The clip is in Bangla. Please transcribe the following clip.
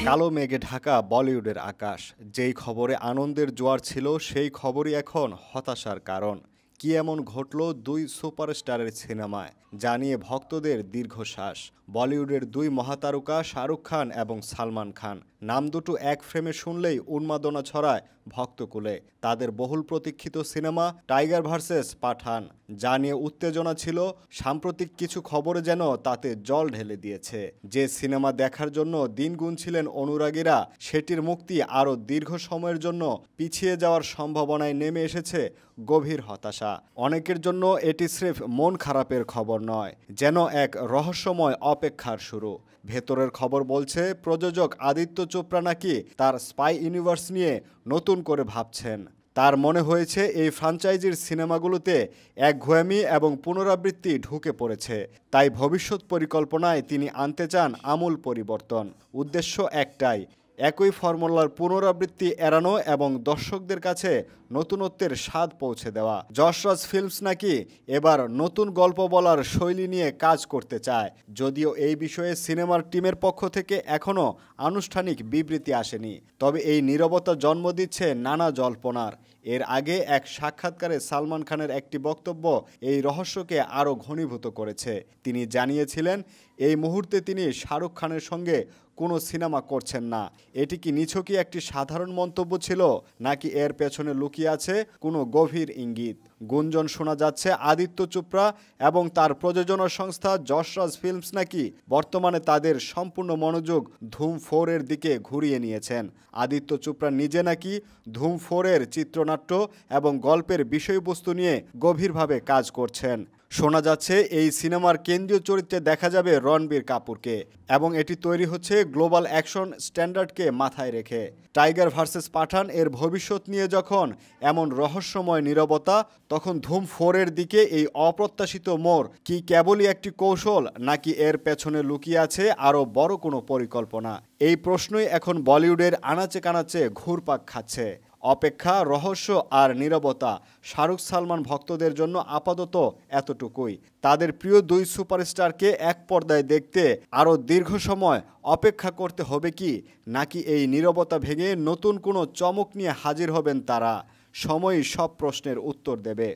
কালো মেঘে ঢাকা বলিউডের আকাশ। যেই খবরে আনন্দের জোয়ার ছিল সেই খবরই এখন হতাশার কারণ। কি এমন ঘটল দুই সুপারস্টারের সিনেমায়, জানিয়ে ভক্তদের দীর্ঘশ্বাস। বলিউডের দুই মহাতারকা শাহরুখ খান এবং সালমান খান, নাম দুটো এক ফ্রেমে শুনলেই উন্মাদনা ছড়ায় ভক্তকুলে। তাদের বহুল প্রতীক্ষিত সিনেমা টাইগার ভার্সেস পাঠান, যা নিয়ে উত্তেজনা ছিল, সাম্প্রতিক কিছু খবরে যেন তাতে জল ঢেলে দিয়েছে। যে সিনেমা দেখার জন্য দিন গুনছিলেন অনুরাগীরা, সেটির মুক্তি আরও দীর্ঘ সময়ের জন্য পিছিয়ে যাওয়ার সম্ভাবনায় নেমে এসেছে গভীর হতাশা। অনেকের জন্য এটি স্রেফ মন খারাপের খবর নয়, যেন এক রহস্যময় অপেক্ষার শুরু। ভেতরের খবর বলছে প্রযোজক আদিত্য চোপড়া নাকি তার স্পাই ইউনিভার্স নিয়ে নতুন করে ভাবছেন। তার মনে হয়েছে এই ফ্র্যাঞ্চাইজির সিনেমাগুলোতে একঘেয়েমি এবং পুনরাবৃত্তি ঢুকে পড়েছে। তাই ভবিষ্যৎ পরিকল্পনায় তিনি আনতে চান আমূল পরিবর্তন। উদ্দেশ্য একটাই, একই ফর্মুলার পুনরাবৃত্তি এড়ানো এবং দর্শকদের কাছে নতুনত্বের স্বাদ পৌঁছে দেওয়া। যশরাজ ফিল্মস নাকি এবার নতুন গল্প বলার শৈলী নিয়ে কাজ করতে চায়, যদিও এই বিষয়ে সিনেমার টিমের পক্ষ থেকে এখনও আনুষ্ঠানিক বিবৃতি আসেনি। তবে এই নীরবতা জন্ম দিচ্ছে নানা জল্পনার। এর আগে এক সাক্ষাৎকারে সালমান খানের একটি বক্তব্য এই রহস্যকে আরও ঘনীভূত করেছে। তিনি জানিয়েছিলেন, এই মুহূর্তে তিনি শাহরুখ খানের সঙ্গে কোনো সিনেমা করছেন না। এটি কি নিছকই একটি সাধারণ মন্তব্য ছিল, নাকি এর পেছনে লুকিয়ে আছে কোনো গভীর ইঙ্গিত? গুঞ্জন শোনা যাচ্ছে আদিত্য চোপড়া এবং তার প্রযোজনা সংস্থা যশরাজ ফিল্মস নাকি বর্তমানে তাদের সম্পূর্ণ মনোযোগ ধুম 4 এর দিকে ঘুরিয়ে নিয়েছেন। আদিত্য চোপড়া নিজে নাকি ধুম 4 এর চিত্রনাট্য এবং গল্পের বিষয়বস্তু নিয়ে গভীরভাবে কাজ করছেন। শোনা যাচ্ছে এই সিনেমার কেন্দ্রীয় চরিত্রে দেখা যাবে রণবীর কাপুরকে, এবং এটি তৈরি হচ্ছে গ্লোবাল অ্যাকশন স্ট্যান্ডার্ডকে মাথায় রেখে। টাইগার ভার্সেস পাঠান এর ভবিষ্যৎ নিয়ে যখন এমন রহস্যময় নীরবতা, তখন ধুম 4 এর দিকে এই অপ্রত্যাশিত মোড় কি কেবলই একটি কৌশল, নাকি এর পেছনে লুকিয়ে আছে আরও বড় কোনো পরিকল্পনা? এই প্রশ্নই এখন বলিউডের আনাচে কানাচে ঘুরপাক খাচ্ছে। অপেক্ষা, রহস্য আর নীরবতা। শাহরুখ সালমান ভক্তদের জন্য আপাতত এতটুকুই। তাদের প্রিয় দুই সুপারস্টারকে এক পর্দায় দেখতে আরও দীর্ঘ সময় অপেক্ষা করতে হবে কি, নাকি এই নীরবতা ভেঙে নতুন কোনো চমক নিয়ে হাজির হবেন তারা? সময়ই সব প্রশ্নের উত্তর দেবে।